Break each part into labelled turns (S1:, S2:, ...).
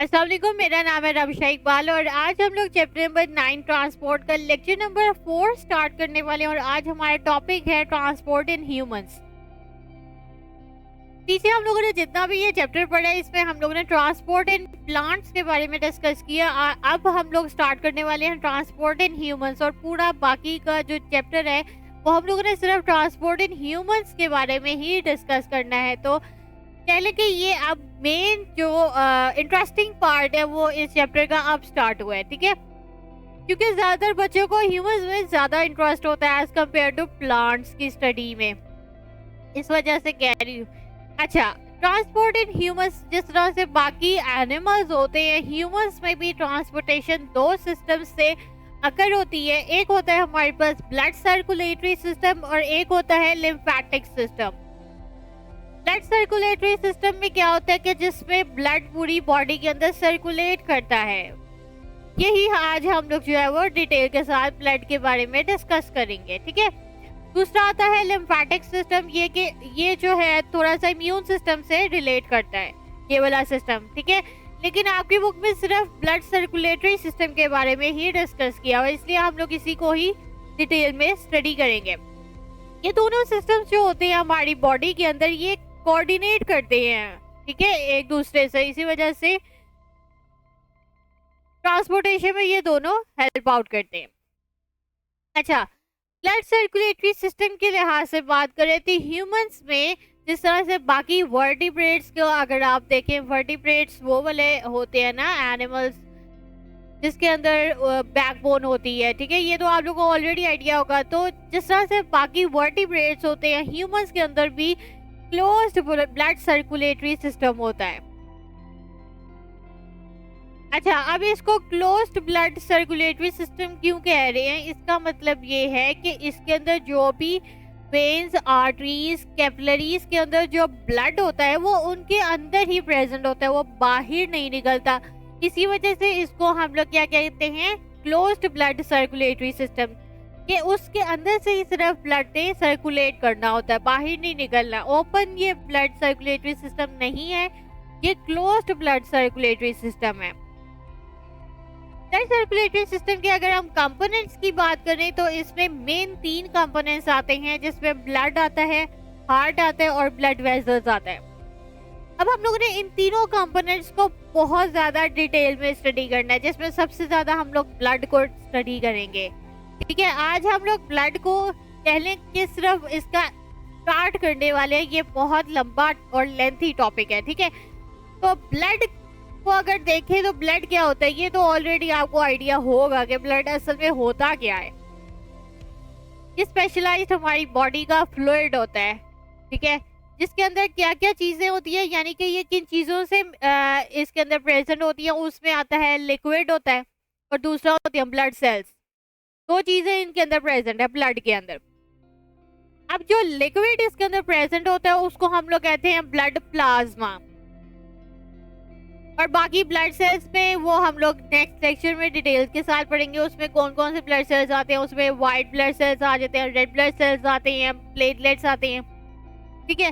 S1: अस्सलाम वालेकुम, मेरा नाम है रबिशा इकबाल और आज हम लोग चैप्टर नंबर 9 ट्रांसपोर्ट का लेक्चर नंबर 4 स्टार्ट करने वाले हैं। और आज हमारा टॉपिक है ट्रांसपोर्ट इन ह्यूमंस। पीछे हम लोगों ने जितना भी ये चैप्टर पढ़ा है इसमें हम लोगों ने ट्रांसपोर्ट इन प्लांट्स के बारे में डिस्कस किया। अब हम लोग स्टार्ट करने वाले हैं ट्रांसपोर्ट इन ह्यूमंस, और पूरा बाकी का जो चैप्टर है वो हम लोगों ने सिर्फ ट्रांसपोर्ट इन ह्यूमंस के बारे में ही डिस्कस करना है। तो कह लें कि ये अब मेन जो इंटरेस्टिंग पार्ट है वो इस चैप्टर का अब स्टार्ट हुआ है, ठीक है। क्योंकि ज्यादातर बच्चों को ह्यूमंस में ज्यादा इंटरेस्ट होता है एज कम्पेयर टू प्लांट्स की स्टडी में, इस वजह से कह रही हूँ। अच्छा, ट्रांसपोर्ट इन ह्यूमंस जिस तरह से बाकी एनिमल्स होते हैं, ह्यूमंस में भी ट्रांसपोर्टेशन दो सिस्टम से अकर होती है। एक होता है हमारे पास ब्लड सर्कुलेटरी सिस्टम और एक होता है lymphatic system. Blood circulatory system में क्या होता है कि जिसमें ब्लड पूरी बॉडी के अंदर सर्कुलेट करता है। यही आज हम लोग जो है वो डिटेल के साथ ब्लड के बारे में डिस्कस करेंगे, ठीक है। दूसरा आता है लिम्फेटिक सिस्टम, ये कि ये जो है थोड़ा सा इम्यून सिस्टम से रिलेट करता है, ये वाला सिस्टम, ठीक है। लेकिन आपकी बुक में सिर्फ ब्लड सर्कुलेटरी सिस्टम के बारे में ही डिस्कस किया हुआ है, इसलिए हम लोग इसी को ही डिटेल में स्टडी करेंगे। ये दोनों सिस्टम्स जो होते हैं हमारी बॉडी के अंदर, ये कोऑर्डिनेट करते हैं, ठीक है, एक दूसरे से। इसी वजह से ट्रांसपोर्टेशन में ये दोनों हेल्प आउट करते हैं। अच्छा, ब्लड सर्कुलेटरी सिस्टम के लिहाज से बात करें तो ह्यूमंस में जिस तरह से बाकी वर्टिब्रेट्स को अगर आप देखें, वर्टिब्रेट्स वो वाले होते हैं ना एनिमल्स जिसके अंदर बैकबोन होती है, ठीक है, ये तो आप लोगों को ऑलरेडी आइडिया होगा। तो जिस तरह से बाकी वर्टिब्रेट्स होते हैं, ह्यूमंस के अंदर भी क्लोज्ड ब्लड सर्कुलेटरी सिस्टम होता है। अच्छा, अब इसको क्लोज्ड ब्लड सर्कुलेटरी सिस्टम क्यों कह रहे हैं, इसका मतलब ये है कि इसके अंदर जो भी वेन्स, आर्टरीज, कैपिलरीज के अंदर जो ब्लड होता है वो उनके अंदर ही प्रेजेंट होता है, वो बाहर नहीं निकलता। इसी वजह से इसको हम लोग क्या कहते हैं, क्लोज्ड ब्लड सर्कुलेटरी सिस्टम, कि उसके अंदर से ही सिर्फ ब्लड ने सर्कुलेट करना होता है, बाहर नहीं निकलना। ओपन ये ब्लड सर्कुलेटरी सिस्टम नहीं है, ये क्लोज्ड ब्लड सर्कुलेटरी सिस्टम है। ब्लड सर्कुलेटरी सिस्टम के अगर हम कंपोनेंट्स की बात करें तो इसमें मेन 3 कंपोनेंट्स आते हैं, जिसमें ब्लड आता है, हार्ट आता है और ब्लड वेसल्स आता है। अब हम लोगों ने इन तीनों कंपोनेंट्स को बहुत ज्यादा डिटेल में स्टडी करना है, जिसमें सबसे ज्यादा हम लोग ब्लड को स्टडी करेंगे, ठीक है। आज हम लोग ब्लड को कह लें कि सिर्फ इसका स्टार्ट करने वाले हैं, ये बहुत लंबा और लेंथी टॉपिक है, ठीक है। तो ब्लड को अगर देखें तो ब्लड क्या होता है, ये तो ऑलरेडी आपको आइडिया होगा कि ब्लड असल में होता क्या है। ये स्पेशलाइज्ड हमारी बॉडी का फ्लूइड होता है, ठीक है, जिसके अंदर क्या क्या चीजें होती है, यानी कि ये किन चीजों से इसके अंदर प्रेजेंट होती है। उसमें आता है लिक्विड होता है और दूसरा होती है ब्लड सेल्स। दो चीजें इनके अंदर प्रेजेंट है ब्लड के अंदर। अब जो लिक्विड इसके अंदर प्रेजेंट होता है उसको हम लोग कहते हैं ब्लड प्लाज्मा, और बाकी ब्लड सेल्स में वो हम लोग नेक्स्ट लेक्चर में डिटेल्स के साथ पढ़ेंगे। उसमें कौन कौन से ब्लड सेल्स आते हैं, उसमें व्हाइट ब्लड सेल्स आ जाते हैं, रेड ब्लड सेल्स आते हैं, प्लेटलेट्स आते हैं, ठीक है।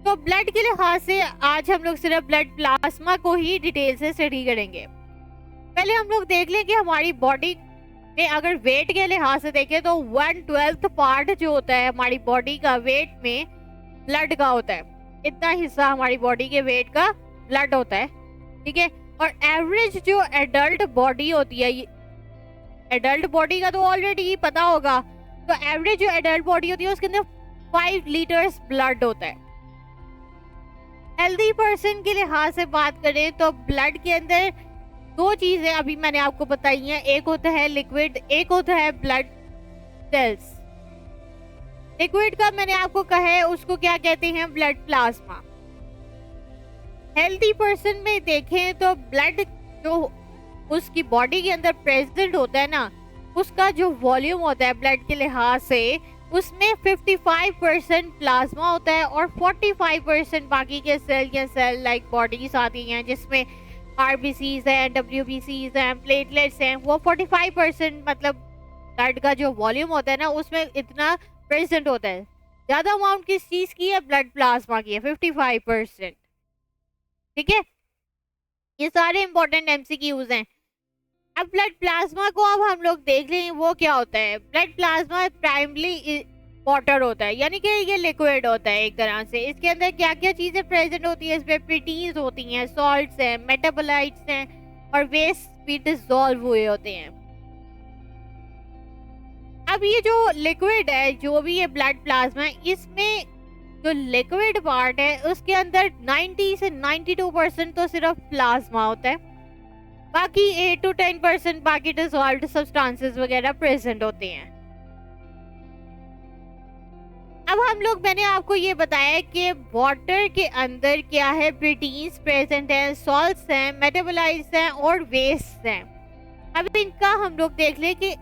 S1: तो ब्लड के लिहाज से आज हम लोग सिर्फ ब्लड प्लाज्मा को ही डिटेल से स्टडी करेंगे। पहले हम लोग देख लें कि हमारी बॉडी में अगर वेट के लिहाज से देखें तो 1/12 पार्ट जो होता है हमारी बॉडी का वेट में ब्लड का होता है। इतना हिस्सा हमारी बॉडी के वेट का ब्लड होता है, ठीक है। और एवरेज जो एडल्ट बॉडी होती है, एडल्ट बॉडी का तो ऑलरेडी ही पता होगा, तो एवरेज जो एडल्ट बॉडी होती है उसके अंदर 5 लीटर्स ब्लड होता है। हेल्दी पर्सन के लिहाज से बात करें तो ब्लड के अंदर दो चीजें अभी मैंने आपको बताई हैं, एक होता है लिक्विड, एक होता है ब्लड सेल्स। लिक्विड का मैंने आपको कहा है उसको क्या कहते हैं, ब्लड प्लाज्मा। हेल्दी पर्सन में देखें तो ब्लड जो उसकी बॉडी के अंदर प्रेजेंट होता है ना, उसका जो वॉल्यूम होता है ब्लड के लिहाज से, उसमें 55% प्लाज्मा होता है और 45% बाकी के सेल या सेल लाइक बॉडीज आती हैं, जिसमें आरबीसीज हैं, डब्ल्यूबीसीज हैं, प्लेटलेट्स हैं। वो 45% मतलब ब्लड का जो वॉल्यूम होता है ना उसमें इतना प्रेजेंट होता है। ज्यादा अमाउंट किस चीज की है, ब्लड प्लाज्मा की है, 55%, ठीक है। ये सारे इंपॉर्टेंट एमसीक्यूज हैं। अब ब्लड प्लाज्मा को अब हम लोग देख लें वो क्या होता है। ब्लड प्लाज्मा प्राइमरी वाटर होता है, यानी कि ये लिक्विड होता है एक तरह से। इसके अंदर क्या क्या चीजें प्रेजेंट होती है, इसमें प्रोटीन्स होती हैं, सॉल्ट्स हैं, मेटाबोलाइट्स हैं और वेस्ट भी डिसॉल्व हुए होते हैं। अब ये जो लिक्विड है, जो भी ये ब्लड प्लाज्मा है, इसमें जो लिक्विड पार्ट है उसके अंदर 90 से 92% तो सिर्फ प्लाज्मा होता है, बाकी 8 to 10% बाकी डिसॉल्व्ड सब्सटेंसेस वगैरह प्रेजेंट होते हैं। अब हम लोग, मैंने आपको ये बताया कि वाटर के अंदर क्या है, प्रोटीन्स प्रेजेंट हैं, सॉल्ट्स हैं, मेटाबोलाइट्स हैं और वेस्ट हैं। अब इनका हम लोग देख लें कि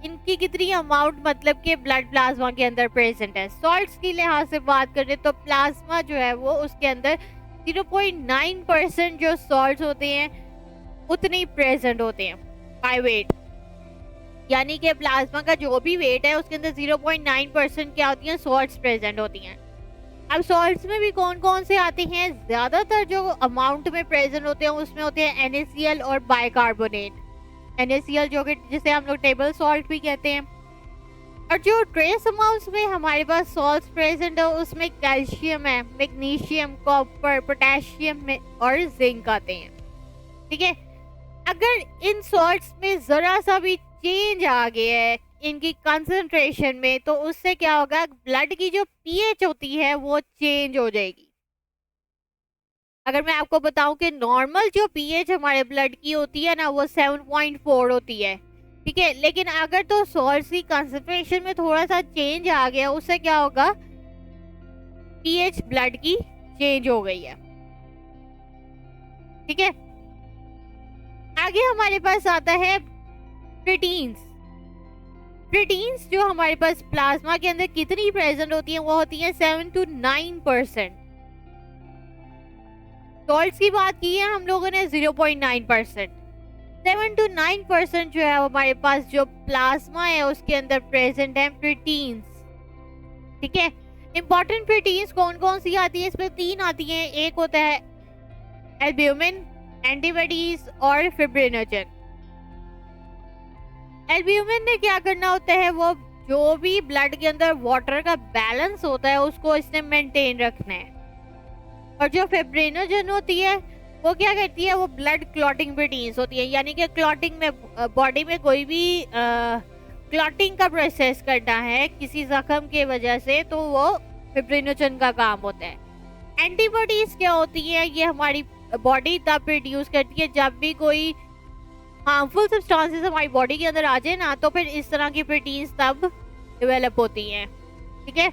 S1: इनकी कितनी अमाउंट मतलब कि ब्लड प्लाज्मा के अंदर प्रेजेंट है। सॉल्ट्स की लिहाज से बात करें तो प्लाज्मा जो है वो उसके अंदर 0.9% जो सॉल्ट्स होते हैं उतने ही प्रेजेंट होते हैं बाय वेट, यानी कि प्लाज्मा का जो भी वेट है उसके अंदर 0.9% क्या होती हैं, सॉल्ट्स प्रेजेंट होती हैं। अब सॉल्ट्स में भी कौन कौन से आते हैं, ज्यादातर जो अमाउंट में प्रेजेंट होते हैं उसमें होते हैं NaCl और बाइकार्बोनेट। NaCl जो कि जिसे हम लोग टेबल सॉल्ट भी कहते हैं, और जो ट्रेस अमाउंट्स में हमारे पास सॉल्ट्स प्रेजेंट है उसमें कैल्शियम है, मैग्नीशियम, कॉपर, पोटेशियम में और जिंक आते हैं। ठीक है, अगर इन सॉल्ट्स में जरा सा भी चेंज आ गया है इनकी कंसंट्रेशन में, तो उससे क्या होगा, ब्लड की जो पीएच होती है वो चेंज हो जाएगी। अगर मैं आपको बताऊं कि नॉर्मल जो पीएच हमारे ब्लड की होती है ना वो 7.4 होती है, ठीक है, लेकिन अगर तो सॉल्ट्स की कंसंट्रेशन में थोड़ा सा चेंज आ गया उससे क्या होगा, पीएच ब्लड की चेंज हो गई है। ठीक है, आगे हमारे पास आता है प्रोटीन्स। प्रोटीन्स जो हमारे पास प्लाज्मा के अंदर कितनी प्रेजेंट होती हैं, वो होती हैं 7 to 9%। सॉल्ट्स की बात की है हम लोगों ने 0.9%। 7 to 9% जो है हमारे पास जो प्लाज्मा है उसके अंदर प्रेजेंट है प्रोटीन्स। ठीक है, इंपॉर्टेंट प्रोटीन्स कौन कौन सी आती है, इसमें 3 आती हैं। एक होता है एल्ब्यूमिन, एंटीबॉडीज और फिब्रिनोजन। एल्ब्यूमिन ने क्या करना होता है, वो जो भी ब्लड के अंदर वाटर का बैलेंस होता है उसको इसने मेंटेन रखना है। और जो फिब्रिनोजन होती है वो क्या करती है, वो ब्लड क्लॉटिंग प्रोटीन्स होती है, यानी कि क्लॉटिंग में बॉडी में कोई भी क्लॉटिंग का प्रोसेस करना है किसी जख्म की वजह से, तो वो फिब्रिनोजन का काम होता है। एंटीबॉडीज क्या होती है, ये हमारी बॉडी तब प्रोड्यूस करती है जब भी कोई हार्मफुल सब्सटेंसेस हमारी बॉडी के अंदर आ जाए ना, तो फिर इस तरह की प्रोटीन्स तब डेवलप होती हैं। ठीक है,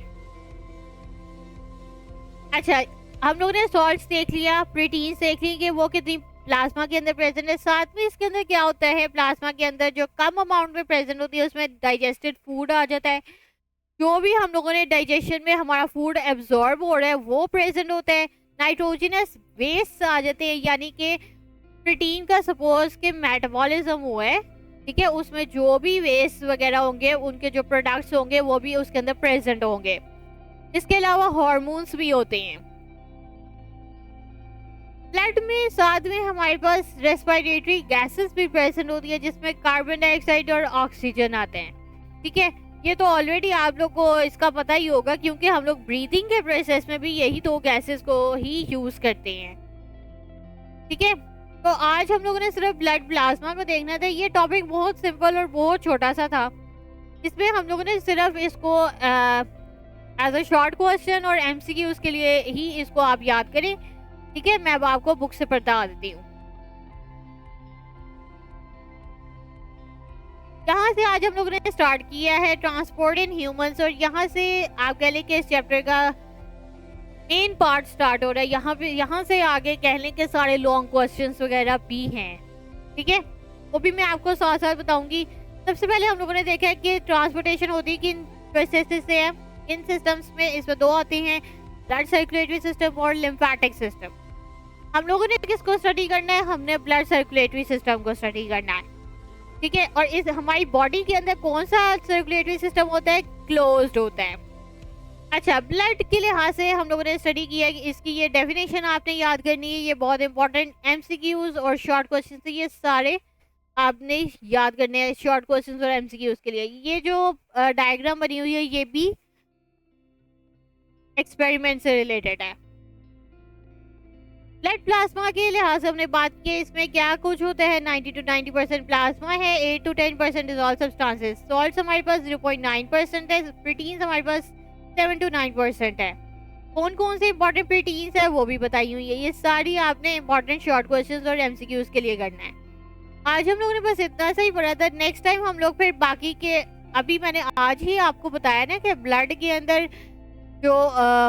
S1: अच्छा, हम लोगों ने सॉल्ट्स देख लिया, प्रोटीन्स देख ली कि वो कितनी प्लाज्मा के अंदर प्रेजेंट है। साथ में इसके अंदर क्या होता है, प्लाज्मा के अंदर जो कम अमाउंट में प्रेजेंट होती है उसमें डाइजेस्टेड फूड आ जाता है। जो भी हम लोगों ने डाइजेशन में हमारा फूड एब्जॉर्ब हो रहा है वो प्रेजेंट होता है। नाइट्रोजनस वेस्ट आ जाते हैं, यानी कि प्रोटीन का सपोज के मेटाबॉलिज्म हुआ है, ठीक है, उसमें जो भी वेस्ट वगैरह होंगे उनके जो प्रोडक्ट्स होंगे वो भी उसके अंदर प्रेजेंट होंगे। इसके अलावा हार्मोन्स भी होते हैं ब्लड में। साथ में हमारे पास रेस्पिरेटरी गैसेस भी प्रेजेंट होती है जिसमें कार्बन डाइऑक्साइड और ऑक्सीजन आते हैं। ठीक है, ये तो ऑलरेडी आप लोग को इसका पता ही होगा क्योंकि हम लोग ब्रीथिंग के प्रोसेस में भी यही दो गैसेस को ही यूज करते हैं। ठीक है, तो आज हम लोगों ने सिर्फ ब्लड प्लाज्मा को देखना था। ये टॉपिक बहुत सिंपल और बहुत छोटा सा था, इसमें हम लोगों ने सिर्फ इसको एज अ शॉर्ट क्वेश्चन और एमसीक्यूज के लिए ही इसको आप याद करें। ठीक है, मैं अब आपको बुक से बता देती हूँ। यहाँ से आज हम लोगों ने स्टार्ट किया है ट्रांसपोर्ट इन ह्यूमंस, और यहाँ से आप कह लें कि इस चैप्टर का मेन पार्ट स्टार्ट हो रहा है। यहाँ से आगे कह लें कि सारे लॉन्ग क्वेश्चंस वगैरह भी हैं। ठीक है, वो भी मैं आपको साथ साथ बताऊंगी। सबसे पहले हम लोगों ने देखा है कि ट्रांसपोर्टेशन होती है किन प्रोसेस से है, इन सिस्टम्स में इसमें 2 आते हैं, ब्लड सर्कुलेटरी सिस्टम और लिम्फेटिक सिस्टम। हम लोगों ने किसको स्टडी करना है, हमने ब्लड सर्कुलेटरी सिस्टम को स्टडी करना है। ठीक है, और इस हमारी बॉडी के अंदर कौन सा सर्कुलेटरी सिस्टम होता है, क्लोज्ड होता है। अच्छा, ब्लड के लिहाज से हम लोगों ने स्टडी किया है कि इसकी ये डेफिनेशन आपने याद करनी है, ये बहुत इंपॉर्टेंट एमसीक्यूज और शॉर्ट क्वेश्चन है, ये सारे आपने याद करने हैं शॉर्ट क्वेश्चंस और एमसीक्यूज के लिए। ये जो डायग्राम बनी हुई है ये भी एक्सपेरिमेंट से रिलेटेड है। ब्लड प्लाज्मा के लिहाज से हमने बात की, इसमें क्या कुछ होता है, 90 to 90% प्लाज्मा है, 8 to 10% डिसॉल्व सब्सटेंसेस, सॉल्ट्स हमारे पास 0.9% है, प्रोटीन्स हमारे पास 7 to 9% है। कौन कौन से इंपॉर्टेंट प्रोटीन्स है वो भी बताई हुई है। ये सारी आपने इंपॉर्टेंट शॉर्ट क्वेश्चंस और एमसीक्यूज के लिए करना है। आज हम लोगों ने बस इतना सा ही पढ़ा था। नेक्स्ट टाइम हम लोग फिर बाकी के, अभी मैंने आज ही आपको बताया ना कि ब्लड के अंदर जो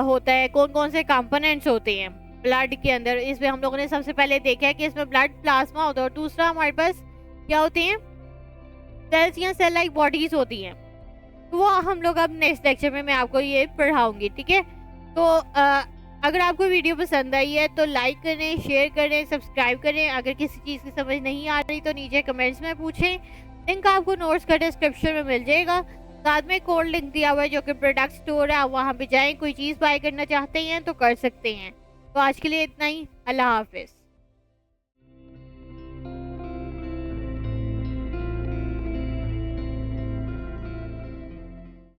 S1: होता है, कौन कौन से कंपोनेंट्स होते हैं ब्लड के अंदर। इसमें हम लोगों ने सबसे पहले देखा है कि इसमें ब्लड प्लाज्मा होता है और दूसरा हमारे पास क्या होते हैं, सेल्स या सेल लाइक बॉडीज होती हैं। तो वो हम लोग अब नेक्स्ट लेक्चर में मैं आपको ये पढ़ाऊंगी, ठीक है। तो अगर आपको वीडियो पसंद आई है तो लाइक करें, शेयर करें, सब्सक्राइब करें। अगर किसी चीज़ की समझ नहीं आ रही तो नीचे कमेंट्स में पूछें। लिंक आपको नोट्स का डिस्क्रिप्शन में मिल जाएगा। साथ में कोड लिंक दिया हुआ है जो कि प्रोडक्ट स्टोर है, वहाँ पे जाएं, कोई चीज़ बाय करना चाहते हैं तो कर सकते हैं। तो आज के लिए इतना ही, अल्लाह हाफिज़।